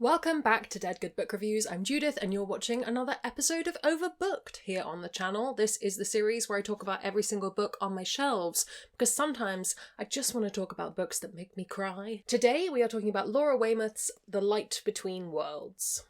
Welcome back to Dead Good Book Reviews. I'm Judith and you're watching another episode of Overbooked here on the channel. This is the series where I talk about every single book on my shelves because sometimes I just want to talk about books that make me cry. Today we are talking about Laura Weymouth's The Light Between Worlds.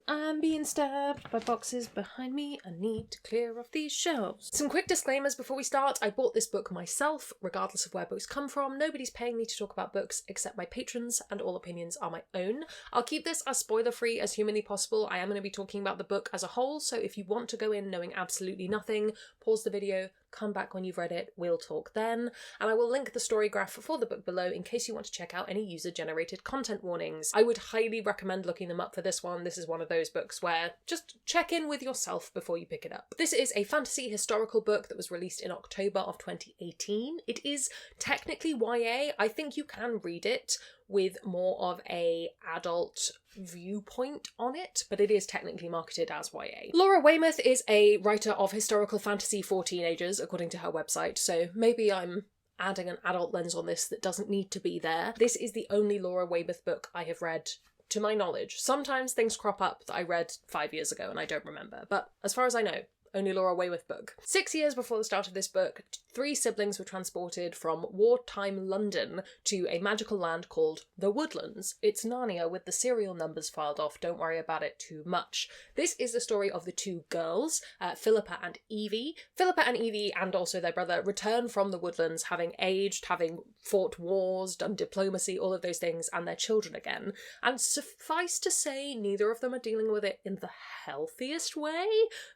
I'm being stabbed by boxes behind me. I need to clear off these shelves. Some quick disclaimers before we start. I bought this book myself, regardless of where books come from. Nobody's paying me to talk about books except my patrons, and all opinions are my own. I'll keep this as spoiler-free as humanly possible. I am going to be talking about the book as a whole, so if you want to go in knowing absolutely nothing, pause the video, come back when you've read it, we'll talk then. And I will link the story graph for the book below in case you want to check out any user-generated content warnings. I would highly recommend looking them up for this one. This is one of those books where just check in with yourself before you pick it up. This is a fantasy historical book that was released in October of 2018. It is technically YA. I think you can read it with more of a adult viewpoint on it, but it is technically marketed as YA. Laura Weymouth is a writer of historical fantasy for teenagers, according to her website, so maybe I'm adding an adult lens on this that doesn't need to be there. This is the only Laura Weymouth book I have read to my knowledge. Sometimes things crop up that I read 5 years ago and I don't remember, but as far as I know, only Laura Weymouth book. 6 years before the start of this book, 3 siblings were transported from wartime London to a magical land called the Woodlands. It's Narnia with the serial numbers filed off, don't worry about it too much. This is the story of the 2 girls, Philippa and Evie. Philippa and Evie, and also their brother, return from the Woodlands having aged, having fought wars, done diplomacy, all of those things, and they're children again. And suffice to say, neither of them are dealing with it in the healthiest way.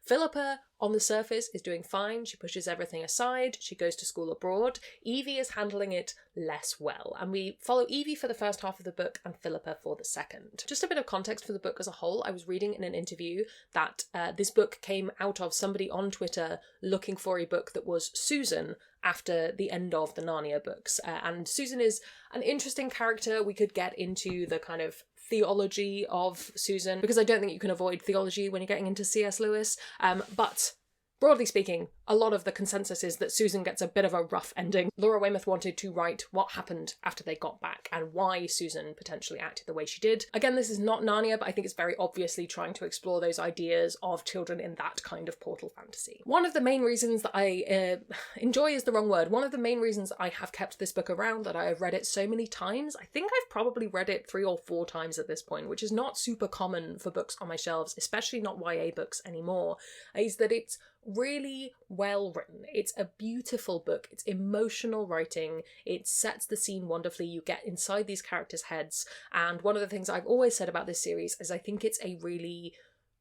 Philippa, on the surface, is doing fine. She pushes everything aside. She goes to school abroad. Evie is handling it less well. And we follow Evie for the first half of the book and Philippa for the second. Just a bit of context for the book as a whole. I was reading in an interview that this book came out of somebody on Twitter looking for a book that was Susan after the end of the Narnia books. And Susan is an interesting character. We could get into the kind of theology of Susan, because I don't think you can avoid theology when you're getting into C.S. Lewis, but broadly speaking, a lot of the consensus is that Susan gets a bit of a rough ending. Laura Weymouth wanted to write what happened after they got back and why Susan potentially acted the way she did. Again, this is not Narnia, but I think it's very obviously trying to explore those ideas of children in that kind of portal fantasy. One of the main reasons that I enjoy is the wrong word. One of the main reasons I have kept this book around, that I have read it so many times, I think I've probably read it 3 or 4 times at this point, which is not super common for books on my shelves, especially not YA books anymore, is that it's really well written. It's a beautiful book. It's emotional writing. It sets the scene wonderfully. You get inside these characters' heads. And one of the things I've always said about this series is I think it's a really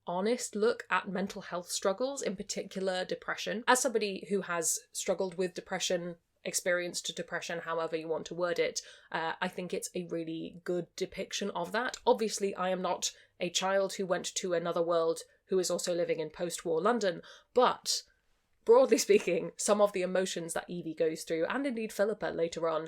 honest look at mental health struggles, in particular depression. As somebody who has struggled with depression, experienced depression, however you want to word it, I think it's a really good depiction of that. Obviously, I am not a child who went to another world who is also living in post-war London, but broadly speaking, some of the emotions that Evie goes through, and indeed Philippa later on,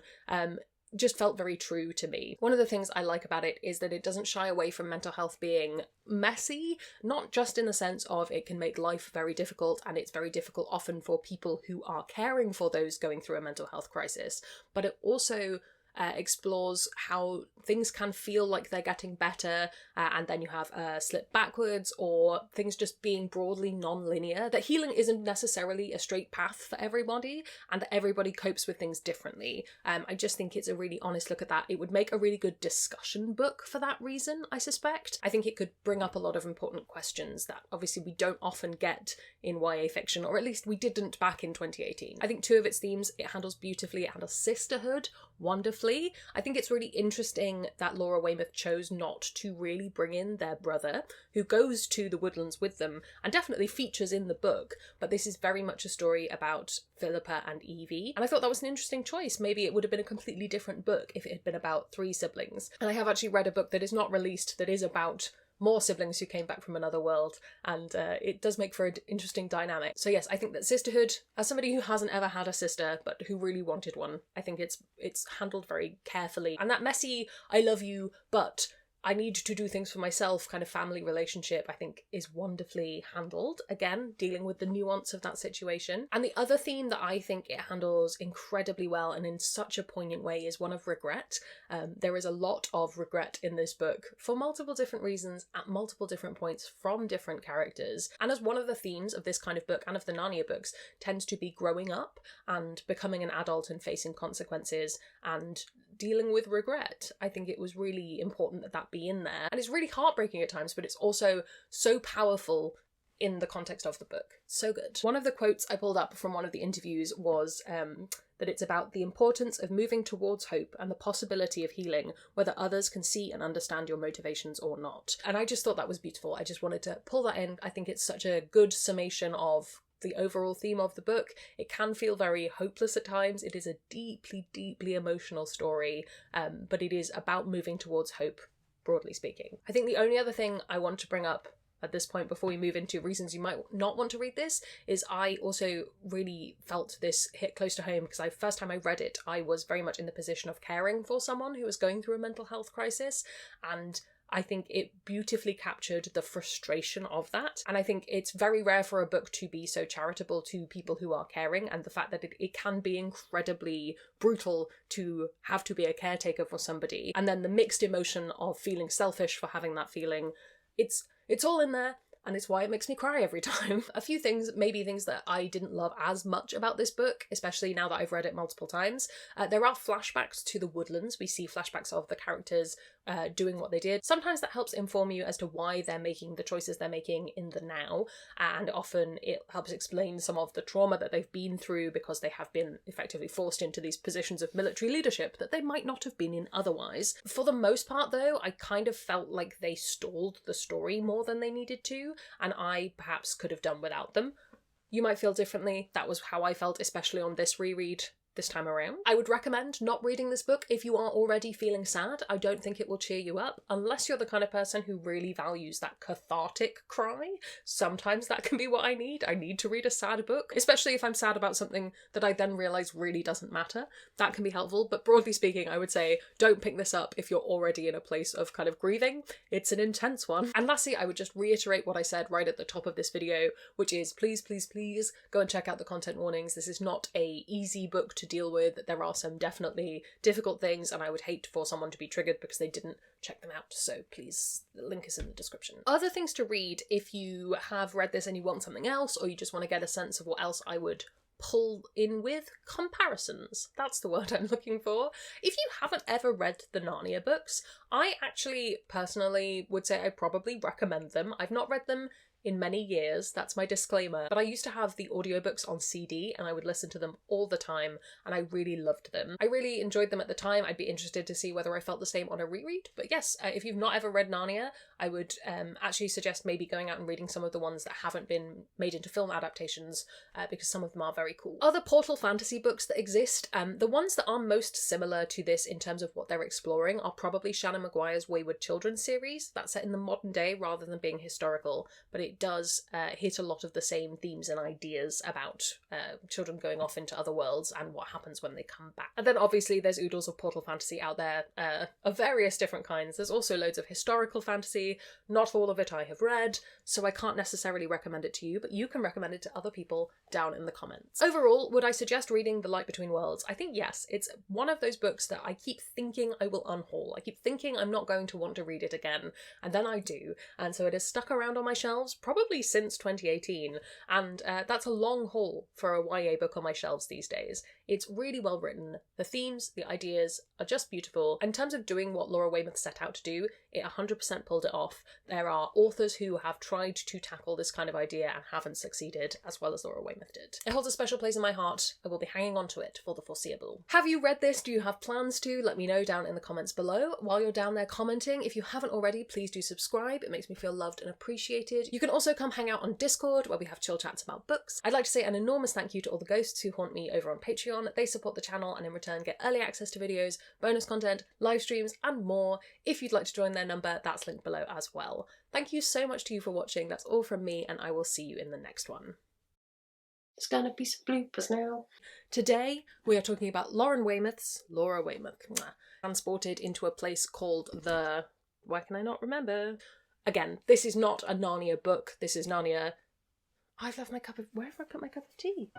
just felt very true to me. One of the things I like about it is that it doesn't shy away from mental health being messy, not just in the sense of it can make life very difficult, and it's very difficult often for people who are caring for those going through a mental health crisis, but it also explores how things can feel like they're getting better, and then you have a slip backwards, or things just being broadly non-linear, that healing isn't necessarily a straight path for everybody, and that everybody copes with things differently. I just think it's a really honest look at that. It would make a really good discussion book for that reason, I suspect. I think it could bring up a lot of important questions that obviously we don't often get in YA fiction, or at least we didn't back in 2018. I think 2 of its themes it handles beautifully. It handles sisterhood wonderfully. I think it's really interesting that Laura Weymouth chose not to really bring in their brother, who goes to the Woodlands with them and definitely features in the book, but this is very much a story about Philippa and Evie, and I thought that was an interesting choice. Maybe it would have been a completely different book if it had been about 3 siblings. And I have actually read a book that is not released that is about more siblings who came back from another world, and it does make for an interesting dynamic. So yes, I think that sisterhood, as somebody who hasn't ever had a sister but who really wanted one, I think it's handled very carefully. And that messy, I love you, but I need to do things for myself kind of family relationship, I think, is wonderfully handled. Again, dealing with the nuance of that situation. And the other theme that I think it handles incredibly well and in such a poignant way is one of regret. There is a lot of regret in this book for multiple different reasons at multiple different points from different characters. And as one of the themes of this kind of book and of the Narnia books tends to be growing up and becoming an adult and facing consequences and dealing with regret, I think it was really important that that be in there. And it's really heartbreaking at times, but it's also so powerful in the context of the book. So good. One of the quotes I pulled up from one of the interviews was that it's about the importance of moving towards hope and the possibility of healing, whether others can see and understand your motivations or not. And I just thought that was beautiful. I just wanted to pull that in. I think it's such a good summation of the overall theme of the book. It can feel very hopeless at times. It is a deeply, deeply emotional story, but it is about moving towards hope, broadly speaking. I think the only other thing I want to bring up at this point before we move into reasons you might not want to read this is I also really felt this hit close to home because first time I read it, I was very much in the position of caring for someone who was going through a mental health crisis, and I think it beautifully captured the frustration of that. And I think it's very rare for a book to be so charitable to people who are caring, and the fact that it can be incredibly brutal to have to be a caretaker for somebody. And then the mixed emotion of feeling selfish for having that feeling, it's all in there. And it's why it makes me cry every time. A few things, maybe things that I didn't love as much about this book, especially now that I've read it multiple times. There are flashbacks to the woodlands. We see flashbacks of the characters doing what they did. Sometimes that helps inform you as to why they're making the choices they're making in the now, and often it helps explain some of the trauma that they've been through because they have been effectively forced into these positions of military leadership that they might not have been in otherwise. For the most part, though, I kind of felt like they stalled the story more than they needed to, and I perhaps could have done without them. You might feel differently. That was how I felt, especially on this reread this time around. I would recommend not reading this book if you are already feeling sad. I don't think it will cheer you up, unless you're the kind of person who really values that cathartic cry. Sometimes that can be what I need. I need to read a sad book, especially if I'm sad about something that I then realise really doesn't matter. That can be helpful, but broadly speaking, I would say don't pick this up if you're already in a place of kind of grieving. It's an intense one. And lastly, I would just reiterate what I said right at the top of this video, which is please, please, please go and check out the content warnings. This is not an easy book to deal with. There are some definitely difficult things, and I would hate for someone to be triggered because they didn't check them out, so please, the link is in the description. Other things to read if you have read this and you want something else, or you just want to get a sense of what else I would pull in with: comparisons. That's the word I'm looking for. If you haven't ever read the Narnia books, I actually personally would say I probably recommend them. I've not read them in many years, that's my disclaimer, but I used to have the audiobooks on CD and I would listen to them all the time, and I really loved them. I really enjoyed them at the time. I'd be interested to see whether I felt the same on a reread, but yes, if you've not ever read Narnia, I would actually suggest maybe going out and reading some of the ones that haven't been made into film adaptations, because some of them are very cool. Other portal fantasy books that exist, the ones that are most similar to this in terms of what they're exploring are probably Shannon Maguire's Wayward Children series. That's set in the modern day rather than being historical, but it does hit a lot of the same themes and ideas about children going off into other worlds and what happens when they come back. And then obviously there's oodles of portal fantasy out there of various different kinds. There's also loads of historical fantasy. Not all of it I have read, so I can't necessarily recommend it to you, but you can recommend it to other people down in the comments. Overall, would I suggest reading The Light Between Worlds? I think yes. It's one of those books that I keep thinking I will unhaul. I keep thinking I'm not going to want to read it again, and then I do, and so it has stuck around on my shelves probably since 2018, and that's a long haul for a YA book on my shelves these days. It's really well written. The themes, the ideas are just beautiful. In terms of doing what Laura Weymouth set out to do, it 100% pulled it off. There are authors who have tried to tackle this kind of idea and haven't succeeded, as well as Laura Weymouth did. It holds a special place in my heart. I will be hanging on to it for the foreseeable. Have you read this? Do you have plans to? Let me know down in the comments below. While you're down there commenting, if you haven't already, please do subscribe. It makes me feel loved and appreciated. You can also come hang out on Discord, where we have chill chats about books. I'd like to say an enormous thank you to all the ghosts who haunt me over on Patreon. They support the channel and in return get early access to videos, bonus content, live streams, and more. If you'd like to join their number, that's linked below as well. Thank you so much to you for watching. That's all from me, and I will see you in the next one. It's gonna be some bloopers now. Today, we are talking about Laura Weymouth, transported into a place called the Why can I not remember? Again, this is not a Narnia book. This is Narnia... I've left my cup of... Where have I put my cup of tea?